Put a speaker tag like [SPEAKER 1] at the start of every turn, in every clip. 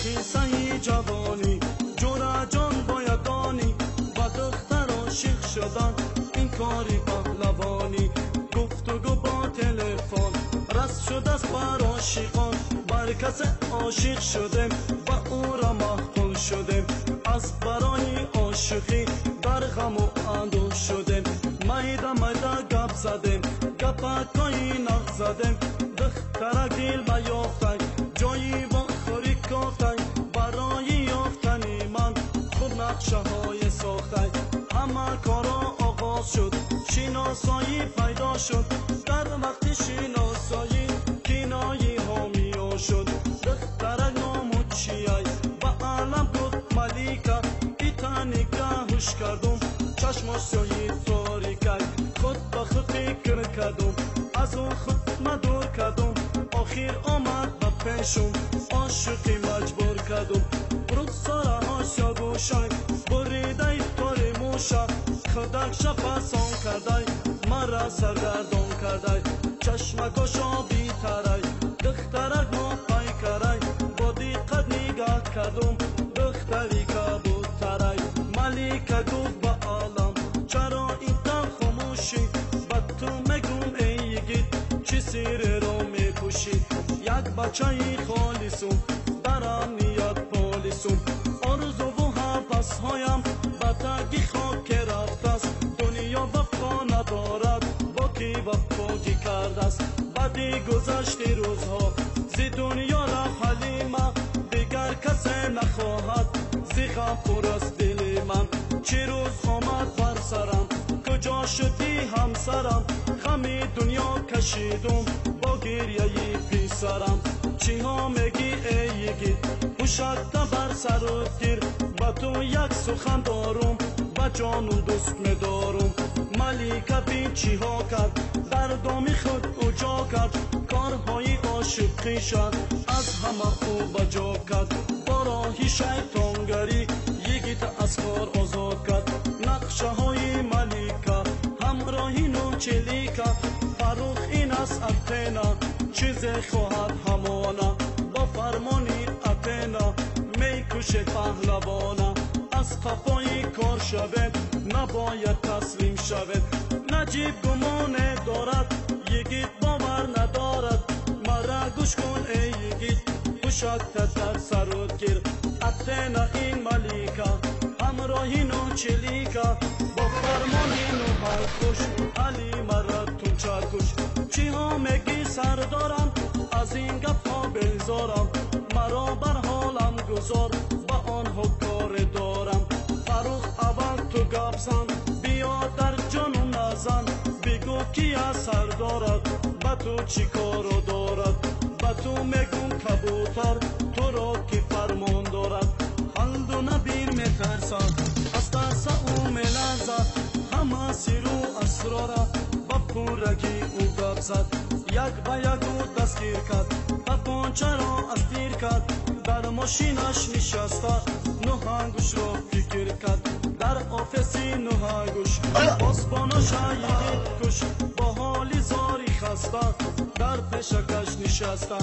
[SPEAKER 1] قصه جوانی جور جان باید دانی با دختر عاشق شدن این کاری پهلوانی گفتگو با تلفن رس شده است بر عاشقان بر کس عاشق شدم و او را محقول شدم از برای عاشقی در غم و اندوه شدم میده میده گپ زدم گپکایی نق زدم دختر دل بیافتن جایی با خوری کافتن برای یافتن من خود نقشه های ساختن همه کارا آغاز شد شناسایی پیدا شد در وقت شناسایی کنایی ها میا شد دخترک نامو چیای و علم گفت ملیکه ایتا نگه هوش کردم چشماش سایی تاریکه خود به خود فکر کردم از او خود مدور کردم آخر آمد به پیشم عاشقی مجبور کردم رخساره هاش یا گوشک بریده تار موشک خودکش پسان کرده مرا سرگردان کرده چشمکاشا بیتره دخترک ما پای کرده با دقت نگاه کردم دختری که بود تره ملیکه گفت به عالم چرا اینقدر خاموشی با تو مگم ای یگید چی سیر رو میپوشی یک بچه خالصم در امنیت پالیسم آرزو و حفظ هایم به تگی خاک رفته است دنیا وفا ندارد با کی وفاگی کرده است بعدی گذشت روزها زی دنیا رفت حلیمه دیگر کسی نخواهد زی غم پر است دل من چه روز آمد بر سرم کجا شدی همسرم غمی دنیا کشیدم با گریه پیسرم چی ها میگی ای یگی پوشکته بر سر و گیر با تو یک سخن دارم با جانم دوست میدارم ملیکه بین چی ها کرد در دامی خود اجا کرد کارهای عاشقی شد از همه خوب جا کرد با راهی شیطانگری یگیت از کار آزاد کرد نقشه های ملیکه همراهی نو چلیکه فروخ این است اتنا چیز خواهد همانا با فرمانی اتنا میکشه پهلوانا از قفای کار شود نباید تسلیم شود نجیب گمانه دارد یگید باور ندارد مرا گوش کن ای یگید پوشکت در سرود گیر اتنا این ملیکه همراهی نو چلیکه با فرمانی نو هر خوش علی مرا تو چکش چی ها میگی سر دارم از این گپ ها بیزارم مرا بر حالم گذار با آنها کار دارم فروخ اول تو گپ زن بیا در جانم نزن بگو کی اثر دارد با تو چی کارو دارد با تو میگم کبوتر تو را کی فرمان دارد خلد و نبیر میترسد از ترس او میلرزد همه سیر و اسراره با پورگی او گپ زد یک به یک او دستگیر کرد و پانچه را از تیر کرد در ماشینش نشسته نوهنگوش را فکر کرد در آفیسی نوهنگوش پاسباناش یگید کش با حالی زاری خسته در پیشکش نشسته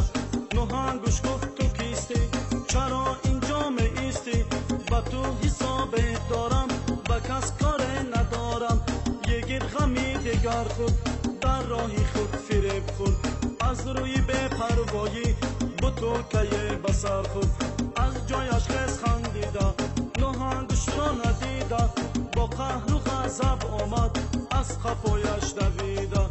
[SPEAKER 1] نوهنگوش گفت تو کیستی چرا اینجا می ایستی با تو حساب دارم با کس کار ندارم یگید غمی دیگر خود در راهی خود فریب خود از روی بے پروایی بطور که بسر خود از جایش خیز خندیده نوهنگوش را ندیده با قهر و غضب آمد از خفایش دویده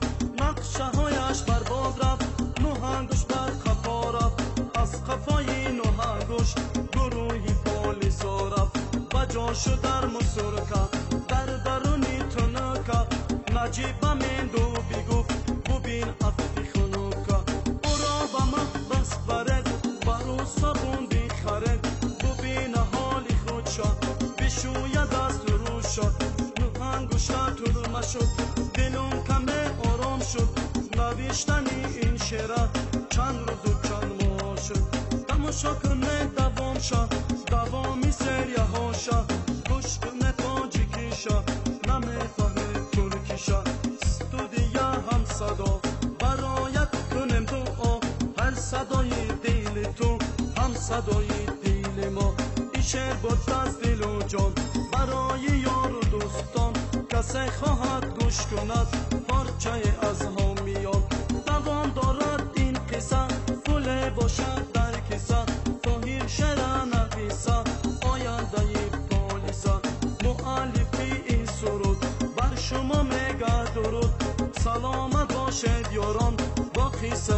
[SPEAKER 1] نقشه هایش برباد رفت نوهنگوش بر خفا رفت از خفای نوهنگوش گروهی پالیسا رفت و جاشو در مسرکه در درونی تنکه نجیب من دو بگفت ببین افتی خنوکه او را به محبس برد برو صابون بخرد ببین حالی خود شد بشوید از رو شد نوهنگوش ترمه شد دلم کمه آرام شد نوشتنی این شعره چند روز و چند ماه شد تماشا کنه دوام شد دوامی سریه ها شد گوش کنه تاجیکی شد نمیفهمه ترکی شد استودیا هم صدا برایت کنم دعا هر صدای دل تو هم صدای دل شعر بود از دل و جان برای یار و دوستان. کسی خواهد گوش کند پارچه از حامیان. دوام دارد این قصه پول باشد در کیسه. فاهیم شعر نویسه آینده پالیسه. مؤلفی این سرود بر شما میگه درود. سلامت باشد یاران با قصه